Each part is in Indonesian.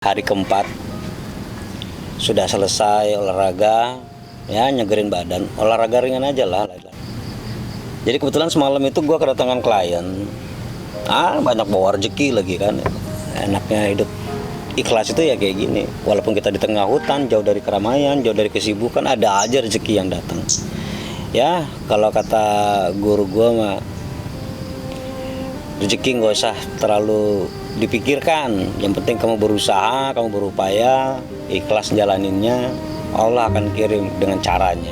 Hari keempat sudah selesai olahraga, ya nyegerin badan, olahraga ringan aja lah. Jadi kebetulan semalam itu gue kedatangan klien, banyak bawa rezeki lagi kan. Enaknya hidup ikhlas itu ya kayak gini. Walaupun kita di tengah hutan, jauh dari keramaian, jauh dari kesibukan, ada aja rezeki yang datang. Ya kalau kata guru gue mah, rezeki nggak usah terlalu dipikirkan, yang penting kamu berusaha, kamu berupaya, ikhlas jalaninnya, Allah akan kirim dengan caranya.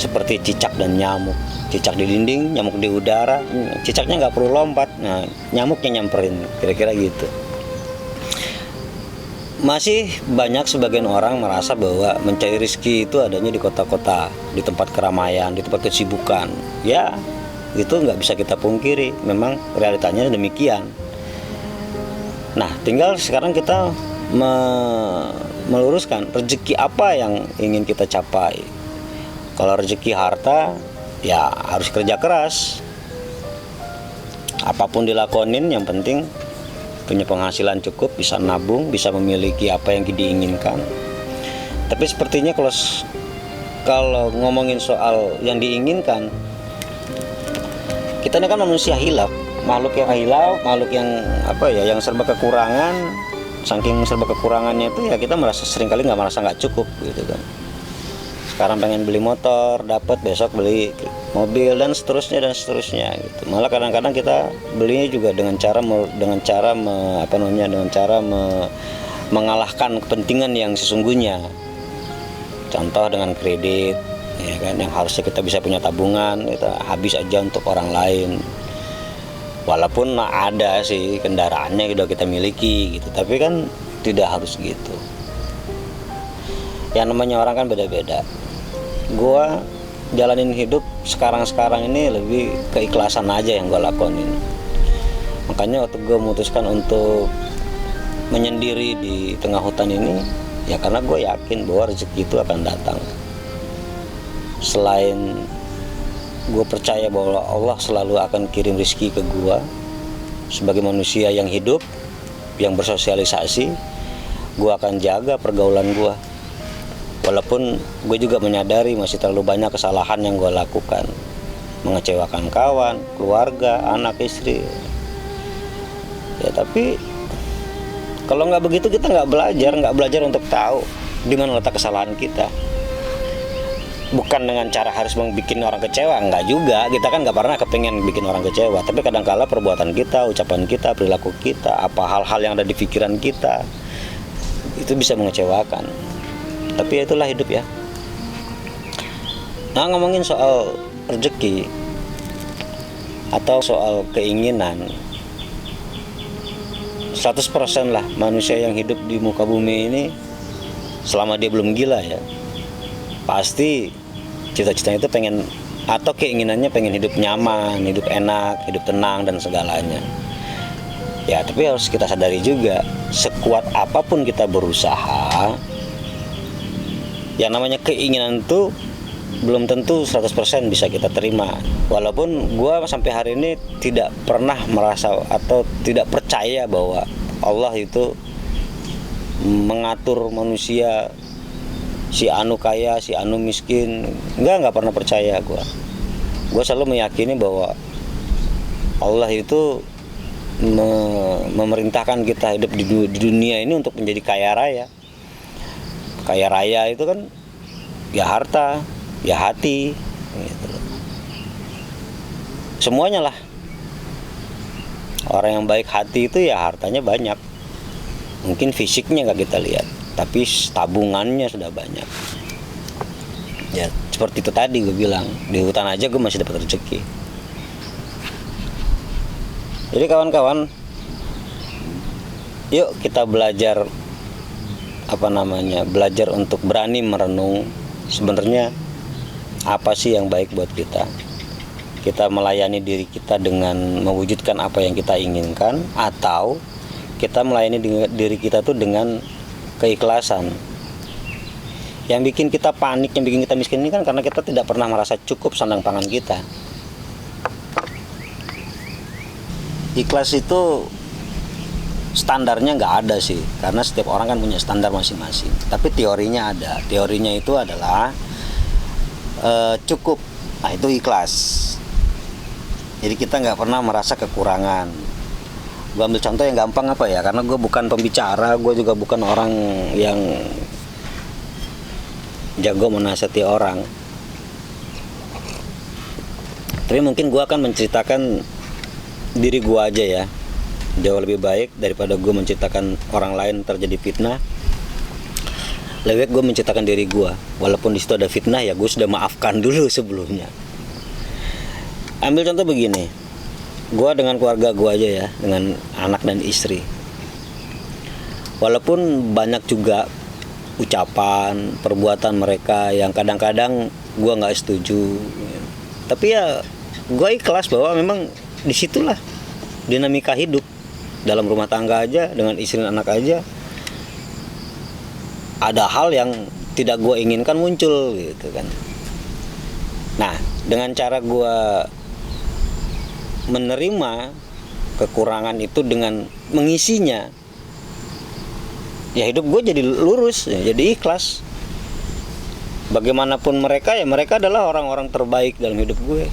Seperti cicak dan nyamuk, cicak di dinding, nyamuk di udara, cicaknya nggak perlu lompat, nah nyamuknya nyamperin, kira-kira gitu. Masih banyak sebagian orang merasa bahwa mencari rezeki itu adanya di kota-kota, di tempat keramaian, di tempat kesibukan. Ya, itu nggak bisa kita pungkiri, memang realitanya demikian. Nah, tinggal sekarang kita meluruskan rezeki apa yang ingin kita capai. Kalau rezeki harta, ya harus kerja keras. Apapun dilakonin, yang penting punya penghasilan cukup, bisa nabung, bisa memiliki apa yang diinginkan. Tapi sepertinya kalau ngomongin soal yang diinginkan, kita ini kan manusia hilaf, makhluk yang hilaf, makhluk yang yang serba kekurangan. Saking serba kekurangannya itu ya kita seringkali merasa nggak cukup gitu kan. Sekarang pengen beli motor, dapat, besok beli mobil dan seterusnya gitu. Malah kadang-kadang kita belinya juga dengan cara mengalahkan kepentingan yang sesungguhnya. Contoh dengan kredit, ya kan, yang harusnya kita bisa punya tabungan, kita habis aja untuk orang lain. Walaupun ada sih kendaraannya udah kita miliki gitu, tapi kan tidak harus gitu. Yang namanya orang kan beda-beda. Gua jalanin hidup sekarang ini lebih keikhlasan aja yang gua lakonin. Makanya waktu gua memutuskan untuk menyendiri di tengah hutan ini, ya karena gue yakin bahwa rezeki itu akan datang. Selain gue percaya bahwa Allah selalu akan kirim rezeki ke gue sebagai manusia yang hidup, yang bersosialisasi, gue akan jaga pergaulan gue. Walaupun gue juga menyadari masih terlalu banyak kesalahan yang gue lakukan, mengecewakan kawan, keluarga, anak, istri. Ya tapi kalau nggak begitu kita nggak belajar untuk tahu di mana letak kesalahan kita. Bukan dengan cara harus bikin orang kecewa, enggak juga. Kita kan nggak pernah kepengen bikin orang kecewa. Tapi kadang-kala perbuatan kita, ucapan kita, perilaku kita, apa hal-hal yang ada di pikiran kita, itu bisa mengecewakan. Tapi itulah hidup ya. Nah, ngomongin soal rezeki atau soal keinginan, 100% lah manusia yang hidup di muka bumi ini, selama dia belum gila ya, pasti cita-citanya itu pengen, atau keinginannya pengen hidup nyaman, hidup enak, hidup tenang dan segalanya. Ya tapi harus kita sadari juga, sekuat apapun kita berusaha, yang namanya keinginan itu belum tentu 100% bisa kita terima. Walaupun gue sampai hari ini tidak pernah merasa atau tidak percaya bahwa Allah itu mengatur manusia, si anu kaya, si anu miskin. Enggak pernah percaya gue. Gue selalu meyakini bahwa Allah itu memerintahkan kita hidup di dunia ini untuk menjadi kaya raya. Kaya raya itu kan ya harta, ya hati gitu. Semuanya lah. Orang yang baik hati itu ya hartanya banyak. Mungkin fisiknya nggak kita lihat, tapi tabungannya sudah banyak. Ya seperti itu tadi gue bilang, di hutan aja gue masih dapat rezeki. Jadi kawan-kawan, yuk kita belajar belajar untuk berani merenung sebenarnya apa sih yang baik buat kita. Kita melayani diri kita dengan mewujudkan apa yang kita inginkan, atau kita melayani diri kita tuh dengan keikhlasan. Yang bikin kita panik, yang bikin kita miskin ini kan karena kita tidak pernah merasa cukup sandang pangan kita. Ikhlas itu standarnya nggak ada sih, karena setiap orang kan punya standar masing-masing. Tapi teorinya ada. Teorinya itu adalah cukup. Nah, itu ikhlas. Jadi kita nggak pernah merasa kekurangan. Gue ambil contoh yang gampang apa ya, karena gue bukan pembicara, gue juga bukan orang yang jago menasihati orang. Tapi mungkin gue akan menceritakan diri gue aja ya, jauh lebih baik daripada gue menceritakan orang lain terjadi fitnah. Lebih baik gue menceritakan diri gue, walaupun di situ ada fitnah ya gue sudah maafkan dulu sebelumnya. Ambil contoh begini, gue dengan keluarga gue aja ya, dengan anak dan istri. Walaupun banyak juga ucapan, perbuatan mereka yang kadang-kadang gue nggak setuju, tapi ya gue ikhlas bahwa memang disitulah dinamika hidup dalam rumah tangga aja, dengan istri dan anak aja. Ada hal yang tidak gue inginkan muncul gitu kan. Nah, dengan cara gue menerima kekurangan itu dengan mengisinya, ya hidup gue jadi lurus, ya, jadi ikhlas. Bagaimanapun mereka, ya mereka adalah orang-orang terbaik dalam hidup gue.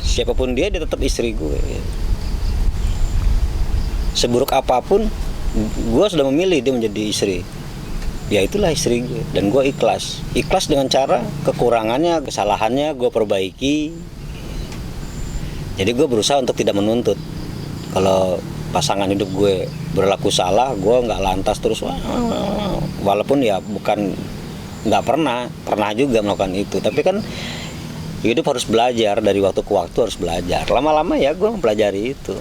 Siapapun dia tetap istri gue ya. Seburuk apapun gue sudah memilih dia menjadi istri, ya itulah istri gue. Dan gue ikhlas dengan cara kekurangannya, kesalahannya gue perbaiki. Jadi gue berusaha untuk tidak menuntut. Kalau pasangan hidup gue berlaku salah, gue nggak lantas terus walaupun ya bukan nggak pernah juga melakukan itu. Tapi kan hidup harus belajar, dari waktu ke waktu harus belajar. Lama-lama ya gue mempelajari itu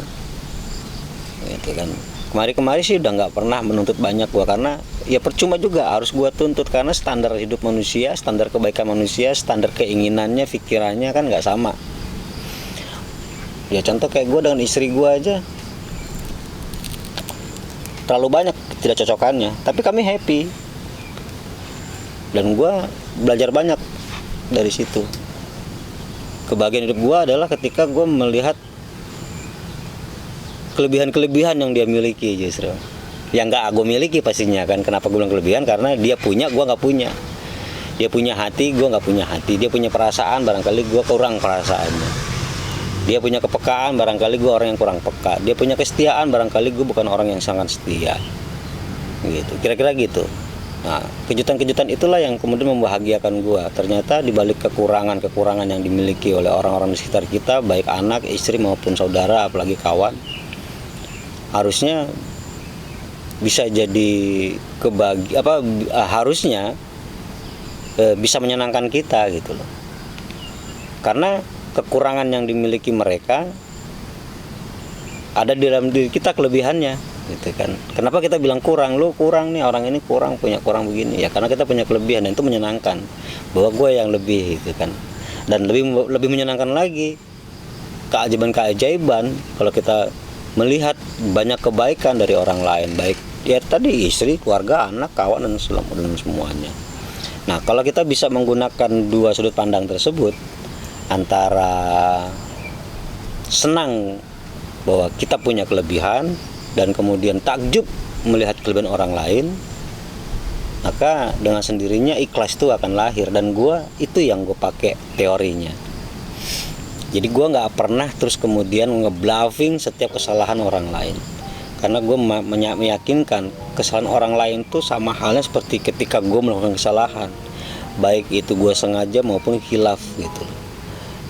gitu kan. Kemari sih udah nggak pernah menuntut banyak gue, karena ya percuma juga harus gue tuntut, karena standar hidup manusia, standar kebaikan manusia, standar keinginannya, pikirannya kan nggak sama. Ya contoh kayak gue dengan istri gue aja terlalu banyak tidak cocokannya, tapi kami happy. Dan gue belajar banyak dari situ. Kebahagiaan hidup gue adalah ketika gue melihat kelebihan-kelebihan yang dia miliki justru, yang nggak aku miliki pastinya kan. Kenapa gue bilang kelebihan? Karena dia punya, gue nggak punya. Dia punya hati, gue nggak punya hati. Dia punya perasaan, barangkali gue kurang perasaannya. Dia punya kepekaan, barangkali gue orang yang kurang peka. Dia punya kesetiaan, barangkali gue bukan orang yang sangat setia. Gitu, kira-kira gitu. Nah, kejutan-kejutan itulah yang kemudian membahagiakan gue. Ternyata dibalik kekurangan-kekurangan yang dimiliki oleh orang-orang di sekitar kita, baik anak, istri maupun saudara, apalagi kawan, harusnya bisa jadi harusnya bisa menyenangkan kita gitu loh. Karena kekurangan yang dimiliki mereka ada di dalam diri kita kelebihannya gitu kan. Kenapa kita bilang kurang? Lu kurang nih, orang ini kurang, punya kurang begini. Ya karena kita punya kelebihan, dan itu menyenangkan bahwa gue yang lebih gitu kan. Dan lebih menyenangkan lagi keajaiban kalau kita melihat banyak kebaikan dari orang lain, baik ya tadi istri, keluarga, anak, kawan, dan semuanya. Nah, kalau kita bisa menggunakan dua sudut pandang tersebut, antara senang bahwa kita punya kelebihan dan kemudian takjub melihat kelebihan orang lain, maka dengan sendirinya ikhlas itu akan lahir. Dan itu yang gue pakai teorinya. Jadi gue nggak pernah terus kemudian ngebluffing setiap kesalahan orang lain, karena gue meyakinkan kesalahan orang lain tuh sama halnya seperti ketika gue melakukan kesalahan, baik itu gue sengaja maupun khilaf gitu.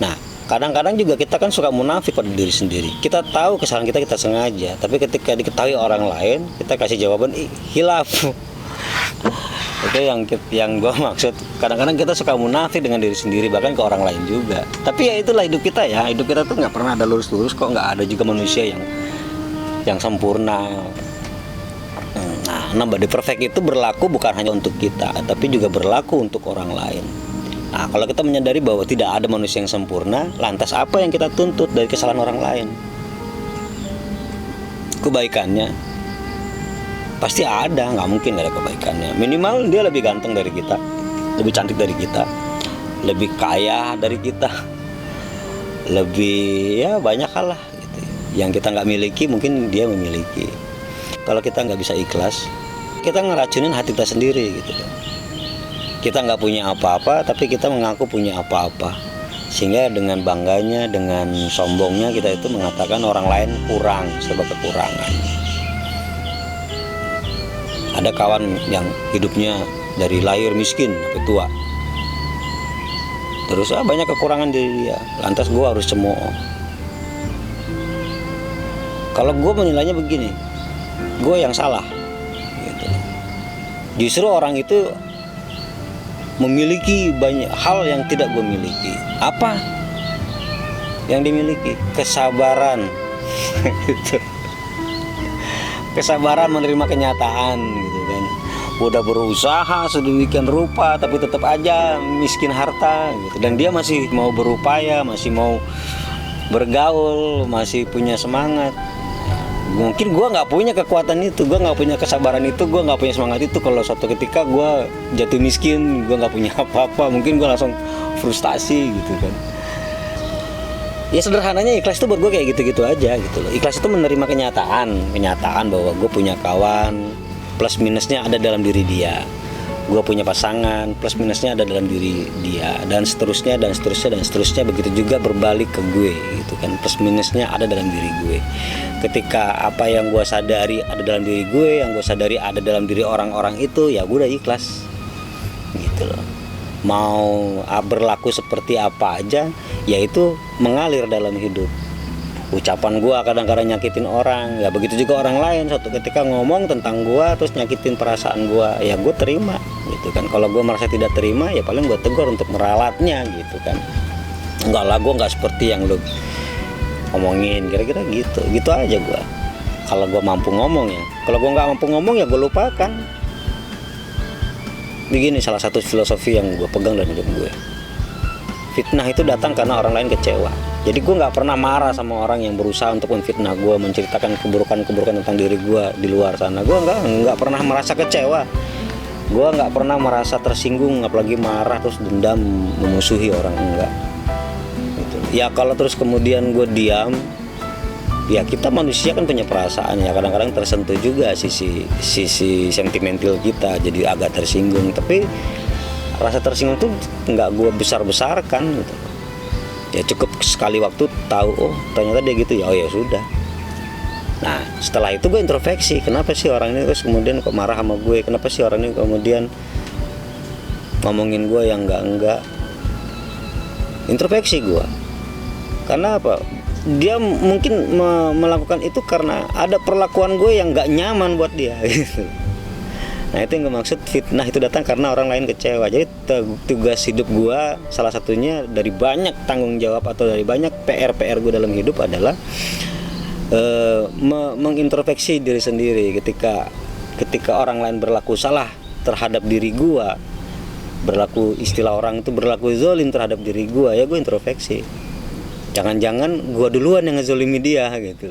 Nah, kadang-kadang juga kita kan suka munafik pada diri sendiri. Kita tahu kesalahan kita sengaja, tapi ketika diketahui orang lain, kita kasih jawaban khilaf. Itu yang gue maksud. Kadang-kadang kita suka munafik dengan diri sendiri, bahkan ke orang lain juga. Tapi ya itulah hidup kita ya. Hidup kita tuh nggak pernah ada lurus-lurus kok. Nggak ada juga manusia yang sempurna. Nah, body perfect itu berlaku bukan hanya untuk kita, tapi juga berlaku untuk orang lain. Nah, kalau kita menyadari bahwa tidak ada manusia yang sempurna, lantas apa yang kita tuntut dari kesalahan orang lain? Kebaikannya pasti ada, nggak mungkin nggak ada kebaikannya. Minimal dia lebih ganteng dari kita, lebih cantik dari kita, lebih kaya dari kita, lebih ya banyak hal lah gitu. Yang kita nggak miliki mungkin dia memiliki. kalau kita nggak bisa ikhlas, kita ngeracunin hati kita sendiri gitu. Kita nggak punya apa-apa, tapi kita mengaku punya apa-apa. Sehingga dengan bangganya, dengan sombongnya kita itu mengatakan orang lain kurang, serba kekurangan. Ada kawan yang hidupnya dari lahir miskin sampai tua. Terus banyak kekurangan diri dia, lantas gue harus cemooh. Kalau gue menilainya begini, gue yang salah gitu. Justru orang itu memiliki banyak hal yang tidak gue miliki. Apa yang dimiliki? Kesabaran. Gitu. Kesabaran menerima kenyataan gitu kan. Udah berusaha sedemikian rupa tapi tetap aja miskin harta gitu. Dan dia masih mau berupaya, masih mau bergaul, masih punya semangat. Mungkin gue nggak punya kekuatan itu, gue nggak punya kesabaran itu, gue nggak punya semangat itu. Kalau suatu ketika gue jatuh miskin, gue nggak punya apa-apa, mungkin gue langsung frustasi gitu kan. Ya sederhananya ikhlas itu buat gue kayak gitu-gitu aja gitu loh. Ikhlas itu menerima kenyataan bahwa gue punya kawan, plus minusnya ada dalam diri dia. Gue punya pasangan, plus minusnya ada dalam diri dia, dan seterusnya dan seterusnya dan seterusnya. Begitu juga berbalik ke gue gitu kan, plus minusnya ada dalam diri gue. Ketika apa yang gue sadari ada dalam diri gue, yang gue sadari ada dalam diri orang-orang itu, ya gue udah ikhlas gitu loh. Mau berlaku seperti apa aja, yaitu mengalir dalam hidup. Ucapan gue kadang-kadang nyakitin orang, ya begitu juga orang lain. Suatu ketika ngomong tentang gue terus nyakitin perasaan gue, ya gue terima gitu kan. Kalau gue merasa tidak terima, ya paling gue tegur untuk meralatnya gitu kan. Enggak lah, gue nggak seperti yang lu ngomongin, kira-kira gitu aja gue. Kalau gue mampu ngomong ya, kalau gue nggak mampu ngomong ya gue lupakan. Begini salah satu filosofi yang gue pegang dalam hidup gue. Fitnah itu datang karena orang lain kecewa. Jadi gue nggak pernah marah sama orang yang berusaha untuk memfitnah gue, menceritakan keburukan-keburukan tentang diri gue di luar sana. Gue nggak pernah merasa kecewa. Gue nggak pernah merasa tersinggung, apalagi marah terus dendam memusuhi orang, enggak. Gitu. Ya kalau terus kemudian gue diam, ya kita manusia kan punya perasaan ya. Kadang-kadang tersentuh juga sisi sentimental kita, jadi agak tersinggung. Tapi rasa tersinggung tuh nggak gue besar-besarkan gitu. Ya cukup sekali waktu tahu, oh ternyata dia gitu ya, oh ya sudah. Nah setelah itu gue introspeksi, kenapa sih orang ini terus kemudian kok marah sama gue, kenapa sih orang ini kemudian ngomongin gue yang enggak. Introspeksi gue, karena apa? Dia mungkin melakukan itu karena ada perlakuan gue yang nggak nyaman buat dia gitu. Nah itu yang gue maksud, fitnah itu datang karena orang lain kecewa. Jadi tugas hidup gue salah satunya dari banyak tanggung jawab atau dari banyak PR gue dalam hidup adalah mengintrospeksi diri sendiri. Ketika orang lain berlaku salah terhadap diri gue, berlaku, istilah orang itu berlaku zolim terhadap diri gue, ya gue introspeksi. Jangan-jangan gue duluan yang ngezolimi dia gitu.